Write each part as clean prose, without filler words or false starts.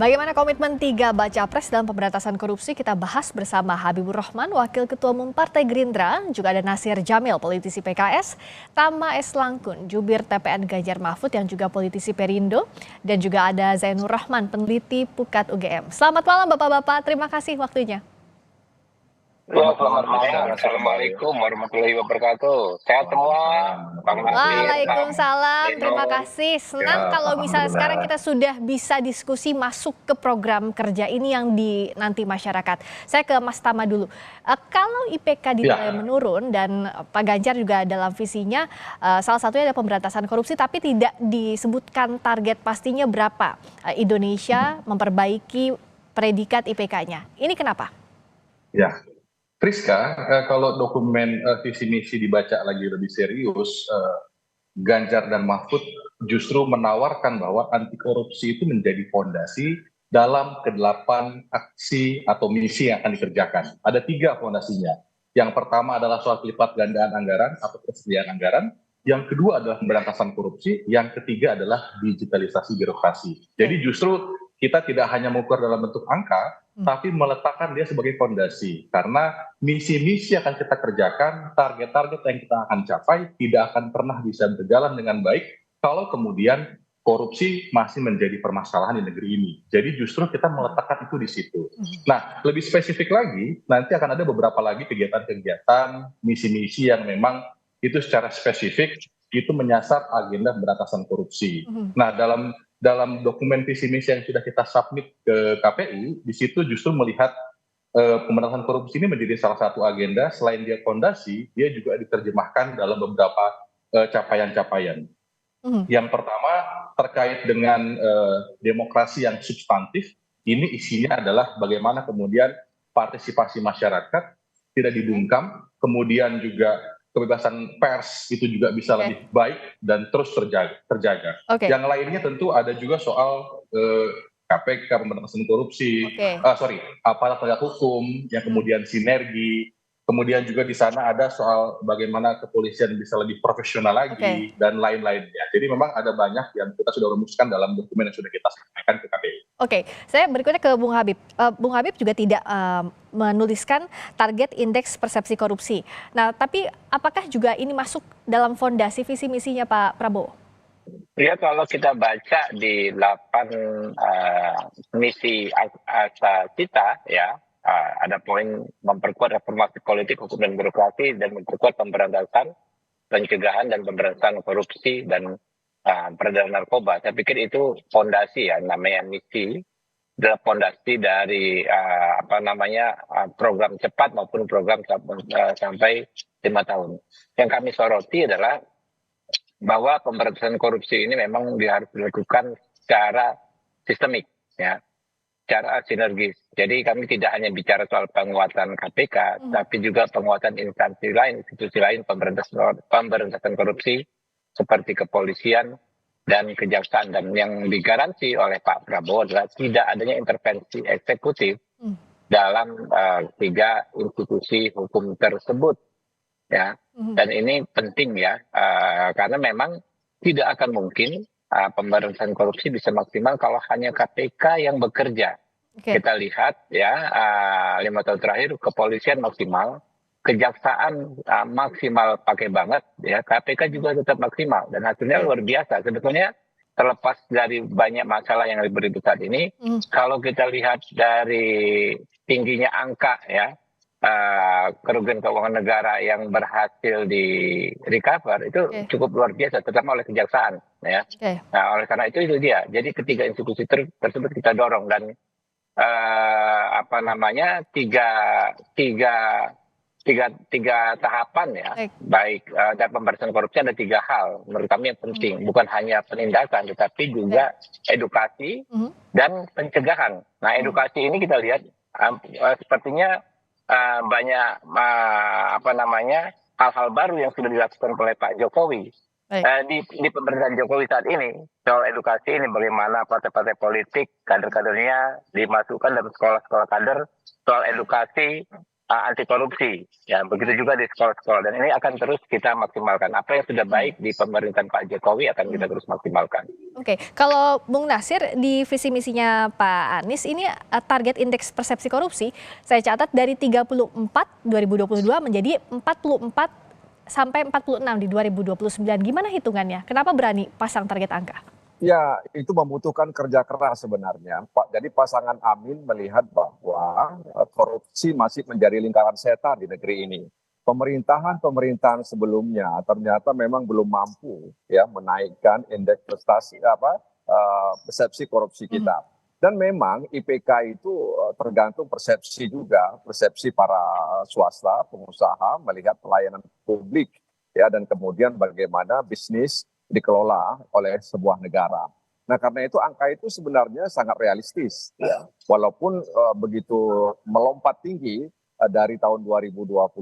Bagaimana komitmen tiga baca pres dalam pemberantasan korupsi kita bahas bersama Habibur Rahman, Wakil Ketua Umum Partai Gerindra, juga ada Nasir Jamil, politisi PKS, Tama S. Langkun, jubir TPN Ganjar Mahfud yang juga politisi Perindo, dan juga ada Zainur Rahman, peneliti Pukat UGM. Selamat malam Bapak-Bapak, terima kasih waktunya. Ya, selamat malam. Assalamualaikum warahmatullahi wabarakatuh. Sehat semua. Waalaikumsalam, terima kasih. Senang kalau misalnya sekarang kita sudah bisa diskusi masuk ke program kerja ini yang dinanti masyarakat. Saya ke Mas Tama dulu. Kalau IPK dinilai menurun dan Pak Ganjar juga dalam visinya salah satunya ada pemberantasan korupsi, tapi tidak disebutkan target pastinya berapa Indonesia memperbaiki predikat IPK-nya. Ini kenapa? Ya, Priska, kalau dokumen visi misi dibaca lagi lebih serius, Ganjar dan Mahfud justru menawarkan bahwa anti korupsi itu menjadi fondasi dalam ke-8 aksi atau misi yang akan dikerjakan. Ada 3 fondasinya. Yang pertama adalah soal pelipat gandaan anggaran atau persediaan anggaran. Yang kedua adalah pemberantasan korupsi. Yang ketiga adalah digitalisasi birokrasi. Jadi justru kita tidak hanya mengukur dalam bentuk angka, tapi meletakkan dia sebagai fondasi. Karena misi-misi akan kita kerjakan, target-target yang kita akan capai tidak akan pernah bisa berjalan dengan baik kalau kemudian korupsi masih menjadi permasalahan di negeri ini. Jadi justru kita meletakkan itu di situ. Nah, lebih spesifik lagi, nanti akan ada beberapa lagi kegiatan-kegiatan, misi-misi yang memang itu secara spesifik itu menyasar agenda pemberantasan korupsi. Nah, dalam dokumen visi misi yang sudah kita submit ke KPU, di situ justru melihat pemberantasan korupsi ini menjadi salah satu agenda. Selain dia fondasi, dia juga diterjemahkan dalam beberapa capaian-capaian. Yang pertama terkait dengan demokrasi yang substantif, ini isinya adalah bagaimana kemudian partisipasi masyarakat tidak dibungkam, kemudian juga kebebasan pers itu juga bisa lebih baik dan terus terjaga. Yang lainnya tentu ada juga soal KPK, pemberantasan korupsi, aparat penegak hukum yang kemudian sinergi. Kemudian juga di sana ada soal bagaimana kepolisian bisa lebih profesional lagi dan lain-lainnya. Jadi memang ada banyak yang kita sudah rumuskan dalam dokumen yang sudah kita sampaikan ke KPU. Saya berikutnya ke Bung Habib. Bung Habib juga tidak menuliskan target indeks persepsi korupsi. Nah, tapi apakah juga ini masuk dalam fondasi visi misinya Pak Prabowo? Ya, kalau kita baca di 8 misi kita, ya ada poin memperkuat reformasi politik, hukum dan birokrasi, dan memperkuat pemberantasan, pencegahan dan pemberantasan korupsi dan peredaran narkoba. Saya pikir itu fondasi ya, namanya misi adalah fondasi dari program cepat maupun program sampai 5 tahun. Yang kami soroti adalah bahwa pemberantasan korupsi ini memang harus dilakukan secara sistemik, ya, secara sinergis. Jadi kami tidak hanya bicara soal penguatan KPK, tapi juga penguatan instansi lain, institusi lain pemberantasan korupsi seperti kepolisian dan kejaksaan. Dan yang digaransi oleh Pak Prabowo adalah tidak adanya intervensi eksekutif dalam 3 institusi hukum tersebut. Ya, dan ini penting ya, karena memang tidak akan mungkin pemberantasan korupsi bisa maksimal kalau hanya KPK yang bekerja. Kita lihat ya, 5 tahun terakhir kepolisian maksimal, kejaksaan maksimal pakai banget, ya KPK juga tetap maksimal dan hasilnya luar biasa. Sebetulnya terlepas dari banyak masalah yang ribet-ribet saat ini, kalau kita lihat dari tingginya angka ya, kerugian keuangan negara yang berhasil di recover itu cukup luar biasa, terutama oleh kejaksaan, ya. Nah, oleh karena itu dia. Jadi ketiga institusi tersebut kita dorong dan tiga tahapan ya, baik dan pemberantasan korupsi ada 3 hal menurut kami yang penting, bukan hanya penindakan tetapi juga edukasi dan pencegahan. Nah, edukasi ini kita lihat sepertinya banyak hal-hal baru yang sudah dilakukan oleh Pak Jokowi di pemerintahan Jokowi saat ini soal edukasi ini, bagaimana partai-partai politik kader-kadernya dimasukkan dalam sekolah-sekolah kader soal edukasi anti korupsi. Ya, begitu juga di sekolah-sekolah, dan ini akan terus kita maksimalkan. Apa yang sudah baik di pemerintahan Pak Jokowi akan kita terus maksimalkan. Oke, kalau Bung Nasir di visi misinya Pak Anies ini target indeks persepsi korupsi saya catat dari 34 2022 menjadi 44 sampai 46 di 2029. Gimana hitungannya? Kenapa berani pasang target angka? Ya, itu membutuhkan kerja keras sebenarnya, Pak. Jadi pasangan Amin melihat bahwa korupsi masih menjadi lingkaran setan di negeri ini. Pemerintahan sebelumnya ternyata memang belum mampu ya menaikkan indeks persepsi korupsi kita. Dan memang IPK itu tergantung persepsi juga, persepsi para swasta, pengusaha melihat pelayanan publik ya, dan kemudian bagaimana bisnis dikelola oleh sebuah negara. Nah, karena itu angka itu sebenarnya sangat realistis ya. Walaupun begitu melompat tinggi dari tahun 2022.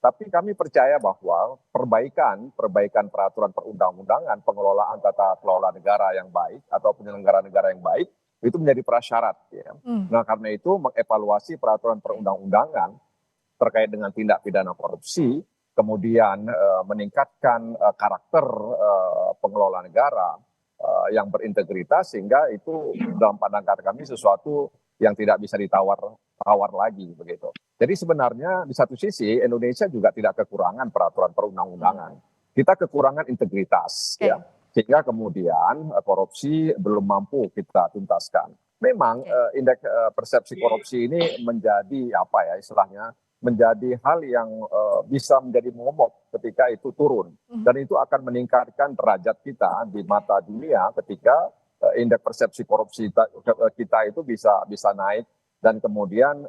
Tapi kami percaya bahwa perbaikan peraturan perundang-undangan, pengelolaan tata kelola negara yang baik atau penyelenggara negara yang baik itu menjadi prasyarat ya. Nah, karena itu mengevaluasi peraturan perundang-undangan terkait dengan tindak pidana korupsi, kemudian meningkatkan karakter pengelola negara yang berintegritas, sehingga itu dalam pandangan kami sesuatu yang tidak bisa ditawar lagi begitu. Jadi sebenarnya di satu sisi Indonesia juga tidak kekurangan peraturan perundang-undangan. Kita kekurangan integritas ya. Sehingga kemudian korupsi belum mampu kita tuntaskan. Memang indeks persepsi korupsi ini menjadi apa ya istilahnya, menjadi hal yang bisa menjadi momok ketika itu turun, dan itu akan meningkatkan derajat kita di mata dunia ketika indeks persepsi korupsi kita itu bisa naik, dan kemudian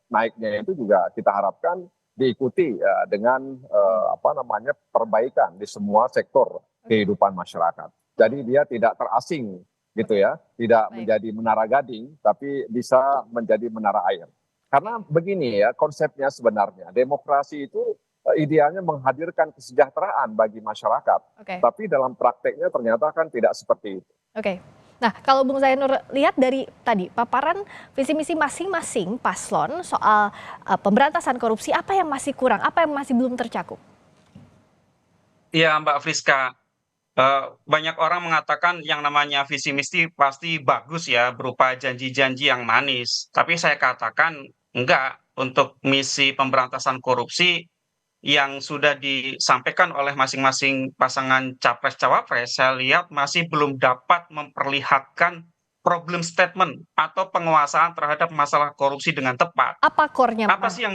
naiknya itu juga kita harapkan diikuti dengan perbaikan di semua sektor kehidupan masyarakat. Jadi dia tidak terasing gitu ya, tidak menjadi menara gading, tapi bisa menjadi menara air. Karena begini ya konsepnya sebenarnya, demokrasi itu idealnya menghadirkan kesejahteraan bagi masyarakat. Tapi dalam prakteknya ternyata kan tidak seperti itu. Nah, kalau Bung Zainur lihat dari tadi paparan visi misi masing-masing paslon soal pemberantasan korupsi, apa yang masih kurang, apa yang masih belum tercakup? Iya, Mbak Friska. Banyak orang mengatakan yang namanya visi misi pasti bagus ya, berupa janji-janji yang manis. Tapi saya katakan enggak, untuk misi pemberantasan korupsi yang sudah disampaikan oleh masing-masing pasangan capres-cawapres, saya lihat masih belum dapat memperlihatkan problem statement atau penguasaan terhadap masalah korupsi dengan tepat. Apa core-nya? Apa sih yang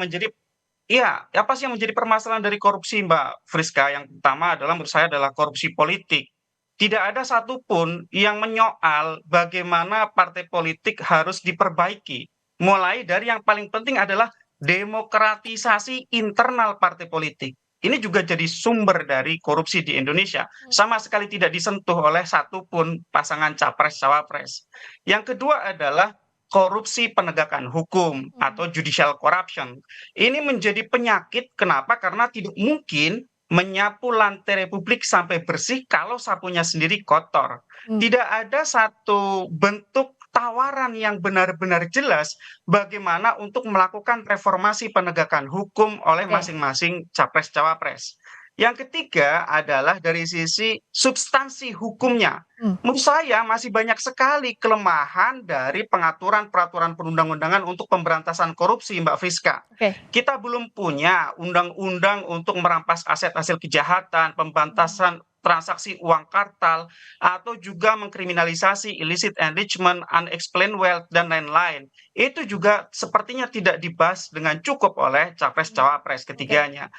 menjadi permasalahan dari korupsi, Mbak Friska? Yang pertama adalah menurut saya adalah korupsi politik. Tidak ada satupun yang menyoal bagaimana partai politik harus diperbaiki. Mulai dari yang paling penting adalah demokratisasi internal partai politik. Ini juga jadi sumber dari korupsi di Indonesia. Sama sekali tidak disentuh oleh satupun pasangan capres-cawapres. Yang kedua adalah korupsi penegakan hukum atau judicial corruption. Ini menjadi penyakit. Kenapa? Karena tidak mungkin menyapu lantai Republik sampai bersih kalau sapunya sendiri kotor. Tidak ada satu bentuk tawaran yang benar-benar jelas bagaimana untuk melakukan reformasi penegakan hukum oleh masing-masing capres-cawapres. Yang ketiga adalah dari sisi substansi hukumnya. Menurut saya masih banyak sekali kelemahan dari pengaturan peraturan perundang-undangan untuk pemberantasan korupsi, Mbak Friska. Kita belum punya undang-undang untuk merampas aset hasil kejahatan, pemberantasan transaksi uang kartal, atau juga mengkriminalisasi illicit enrichment, unexplained wealth, dan lain-lain. Itu juga sepertinya tidak dibahas dengan cukup oleh capres-cawapres ketiganya.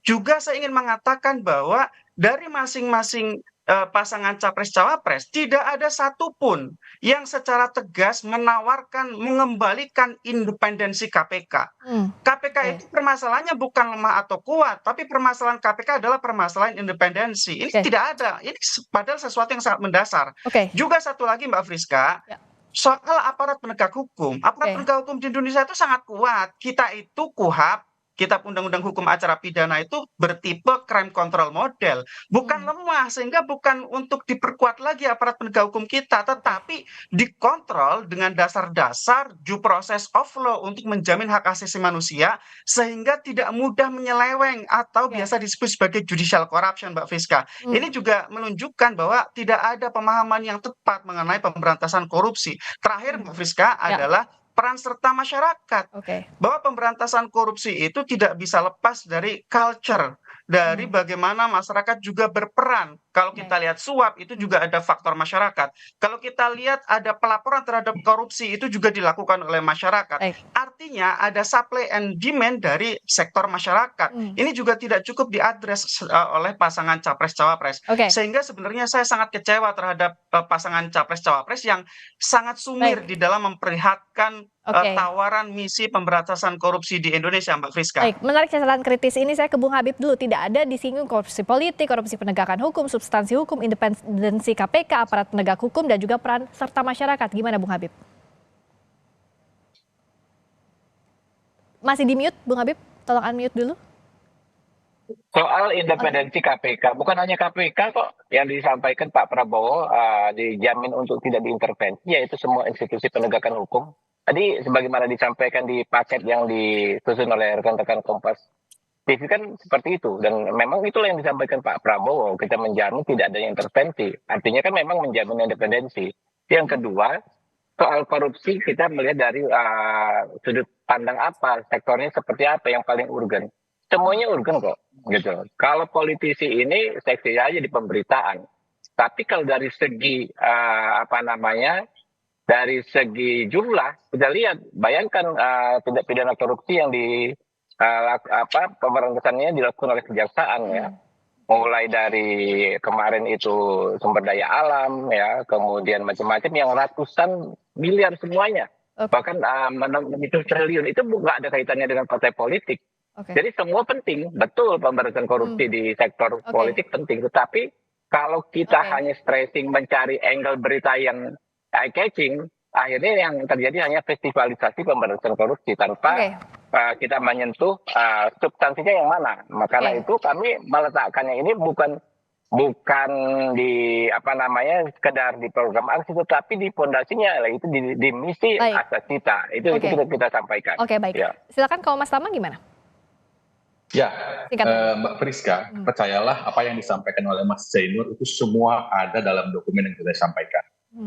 Juga saya ingin mengatakan bahwa dari masing-masing pasangan capres-cawapres tidak ada satupun yang secara tegas menawarkan mengembalikan independensi KPK. KPK itu permasalahannya bukan lemah atau kuat, tapi permasalahan KPK adalah permasalahan independensi. Ini tidak ada. Ini padahal sesuatu yang sangat mendasar. Juga satu lagi, Mbak Friska, soal aparat penegak hukum. Aparat penegak hukum di Indonesia itu sangat kuat. Kita itu KUHAP Kitab Undang-Undang Hukum Acara Pidana itu bertipe crime control model, bukan lemah, sehingga bukan untuk diperkuat lagi aparat penegak hukum kita, tetapi dikontrol dengan dasar-dasar due process of law untuk menjamin hak asasi manusia, sehingga tidak mudah menyeleweng atau biasa disebut sebagai judicial corruption, Mbak Friska. Ini juga menunjukkan bahwa tidak ada pemahaman yang tepat mengenai pemberantasan korupsi. Terakhir, Mbak Friska, adalah peran serta masyarakat, bahwa pemberantasan korupsi itu tidak bisa lepas dari culture, dari bagaimana masyarakat juga berperan. Kalau kita lihat suap itu juga ada faktor masyarakat. Kalau kita lihat ada pelaporan terhadap korupsi itu juga dilakukan oleh masyarakat. Artinya ada supply and demand dari sektor masyarakat. Ini juga tidak cukup diadres oleh pasangan capres-cawapres. Sehingga sebenarnya saya sangat kecewa terhadap pasangan capres-cawapres yang sangat sumir di dalam memperlihatkan tawaran misi pemberantasan korupsi di Indonesia, Mbak Friska. Baik, menarik catatan kritis ini. Saya ke Bung Habib dulu. Tidak ada disinggung korupsi politik, korupsi penegakan hukum, substansi hukum, independensi KPK, aparat penegak hukum, dan juga peran serta masyarakat. Gimana Bung Habib? Masih di mute, Bung Habib? Tolong unmute dulu. Soal independensi KPK, bukan hanya KPK kok yang disampaikan Pak Prabowo dijamin untuk tidak diintervensi, yaitu semua institusi penegakan hukum. Tadi sebagaimana disampaikan di paket yang disusun oleh rekan-rekan Kompas TV kan seperti itu, dan memang itulah yang disampaikan Pak Prabowo, kita menjamin tidak adanya intervensi, artinya kan memang menjamin independensi. Yang kedua, soal korupsi kita melihat dari sudut pandang apa, sektornya seperti apa yang paling urgen. Semuanya urgen kok, gitu. Kalau politisi ini seksi aja di pemberitaan, tapi kalau dari segi dari segi jumlah, kita lihat, bayangkan tindak pidana korupsi yang pemberantasannya dilakukan oleh kejaksaan ya, mulai dari kemarin itu sumber daya alam ya, kemudian macam-macam yang ratusan miliar semuanya, bahkan itu triliun, itu nggak ada kaitannya dengan partai politik. Jadi semua penting, betul pemberantasan korupsi di sektor politik penting, tetapi kalau kita hanya stressing mencari angle berita yang eye catching, akhirnya yang terjadi hanya festivalisasi pemberantasan korupsi tanpa kita menyentuh substansinya yang mana. Makanya itu kami meletakkannya ini bukan di sekedar di program aksi, tetapi di pondasinya itu di misi asas kita. Itu kita sampaikan. Baik. Ya. Silakan kalau Mas Tama gimana? Ya, Mbak Friska, percayalah apa yang disampaikan oleh Mas Zainur itu semua ada dalam dokumen yang kita sampaikan.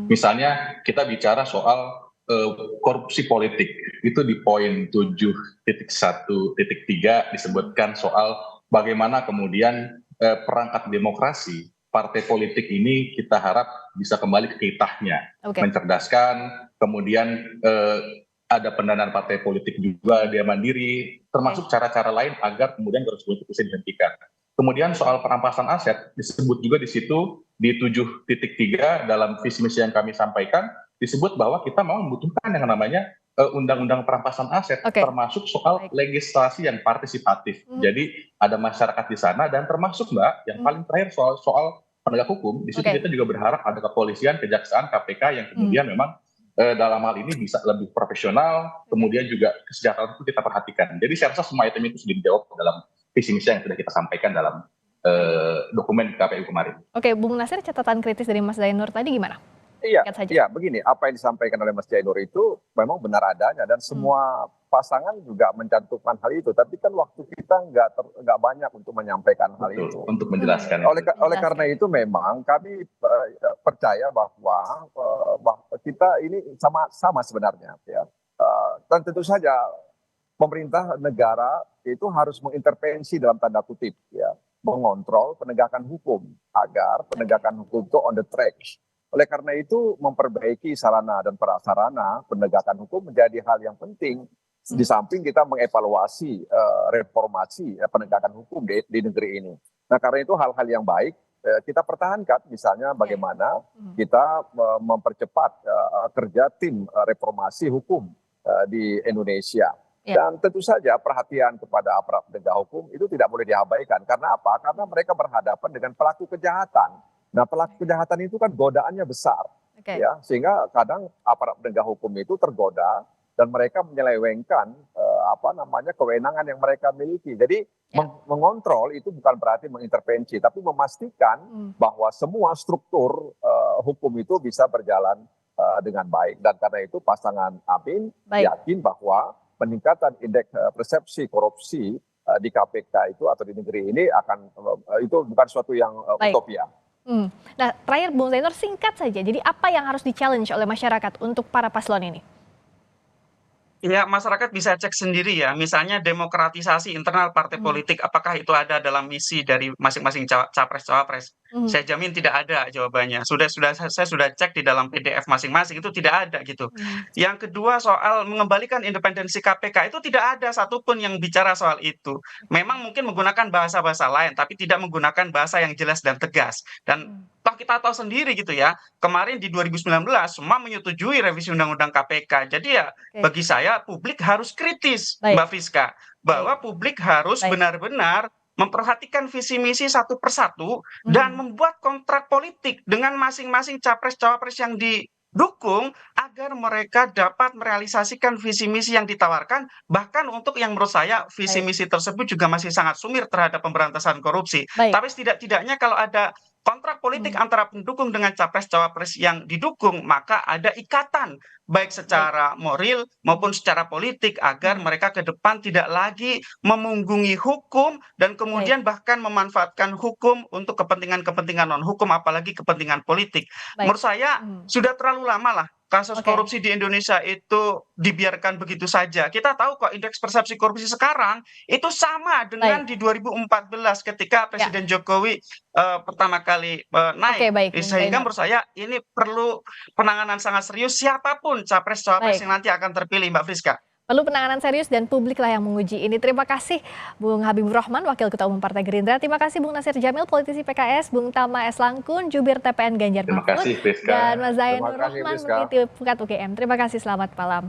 Misalnya kita bicara soal korupsi politik, itu di poin 7.1.3 disebutkan soal bagaimana kemudian perangkat demokrasi partai politik ini kita harap bisa kembali ke kitahnya, mencerdaskan, kemudian ada pendanaan partai politik juga, dia mandiri, termasuk cara-cara lain agar kemudian korupsi politik bisa dihentikan. Kemudian soal perampasan aset disebut juga di situ di 7.3 dalam visi misi yang kami sampaikan, disebut bahwa kita mau membutuhkan yang namanya undang-undang perampasan aset, termasuk soal legislasi yang partisipatif. Jadi ada masyarakat di sana, dan termasuk Mbak yang paling terakhir soal penegak hukum, di situ kita juga berharap ada kepolisian, kejaksaan, KPK yang kemudian memang dalam hal ini bisa lebih profesional, kemudian juga kesejahteraan itu kita perhatikan. Jadi saya rasa semua item itu sudah dijawab dalam visi misi yang sudah kita sampaikan dalam dokumen KPU kemarin. Bung Nasir, catatan kritis dari Mas Zainur tadi gimana? Iya, begini, apa yang disampaikan oleh Mas Zainur itu memang benar adanya, dan semua pasangan juga mencantumkan hal itu. Tapi kan waktu kita nggak banyak untuk menyampaikan hal itu. Untuk menjelaskan. Oleh karena itu memang kami percaya bahwa kita ini sama sebenarnya, ya. Dan tentu saja pemerintah negara itu harus mengintervensi dalam tanda kutip, ya, mengontrol penegakan hukum agar penegakan hukum itu on the track. Oleh karena itu memperbaiki sarana dan prasarana penegakan hukum menjadi hal yang penting. Di samping kita mengevaluasi reformasi penegakan hukum di negeri ini. Nah, karena itu hal-hal yang baik kita pertahankan, misalnya bagaimana kita mempercepat kerja tim reformasi hukum di Indonesia. Dan tentu saja perhatian kepada aparat penegak hukum itu tidak boleh diabaikan. Karena apa? Karena mereka berhadapan dengan pelaku kejahatan. Nah, pelaku kejahatan itu kan godaannya besar, ya, sehingga kadang aparat penegak hukum itu tergoda dan mereka menyelewengkan kewenangan yang mereka miliki. Jadi mengontrol itu bukan berarti mengintervensi, tapi memastikan bahwa semua struktur hukum itu bisa berjalan dengan baik. Dan karena itu pasangan Amin yakin bahwa peningkatan indeks persepsi korupsi di KPK itu atau di negeri ini itu bukan suatu yang utopia. Nah, terakhir Bung Zainur, singkat saja. Jadi apa yang harus di-challenge oleh masyarakat untuk para paslon ini? Ya, masyarakat bisa cek sendiri ya, misalnya demokratisasi internal partai politik, apakah itu ada dalam misi dari masing-masing capres-cawapres? Saya jamin tidak ada jawabannya. Saya sudah cek di dalam PDF masing-masing, itu tidak ada gitu. Yang kedua, soal mengembalikan independensi KPK, itu tidak ada satupun yang bicara soal itu. Memang mungkin menggunakan bahasa-bahasa lain, tapi tidak menggunakan bahasa yang jelas dan tegas. Dan toh kita tahu sendiri gitu ya, kemarin di 2019 semua menyetujui revisi Undang-Undang KPK. Jadi ya bagi saya publik harus kritis, Mbak Friska, bahwa publik harus benar-benar memperhatikan visi misi satu persatu dan membuat kontrak politik dengan masing-masing capres-cawapres yang didukung agar mereka dapat merealisasikan visi misi yang ditawarkan, bahkan untuk yang menurut saya visi misi tersebut juga masih sangat sumir terhadap pemberantasan korupsi. Tapi setidak-tidaknya kalau ada kontrak politik antara pendukung dengan capres-cawapres yang didukung, maka ada ikatan baik secara moral maupun secara politik agar mereka ke depan tidak lagi memunggungi hukum dan kemudian bahkan memanfaatkan hukum untuk kepentingan-kepentingan non-hukum, apalagi kepentingan politik. Menurut saya sudah terlalu lama lah kasus korupsi di Indonesia itu dibiarkan begitu saja. Kita tahu kok indeks persepsi korupsi sekarang itu sama dengan di 2014 ketika Presiden Jokowi pertama kali naik. Sehingga menurut saya ini perlu penanganan sangat serius siapapun capres-cawapres yang nanti akan terpilih, Mbak Friska. Perlu penanganan serius dan publik lah yang menguji ini. Terima kasih Bung Habibur Rahman, Wakil Ketua Umum Partai Gerindra. Terima kasih Bung Nasir Jamil, politisi PKS. Bung Tama S. Langkun, Jubir TPN Ganjar Mahfud. Dan Mas Zainur Rahman, peneliti Pukat UGM. Terima kasih, selamat malam.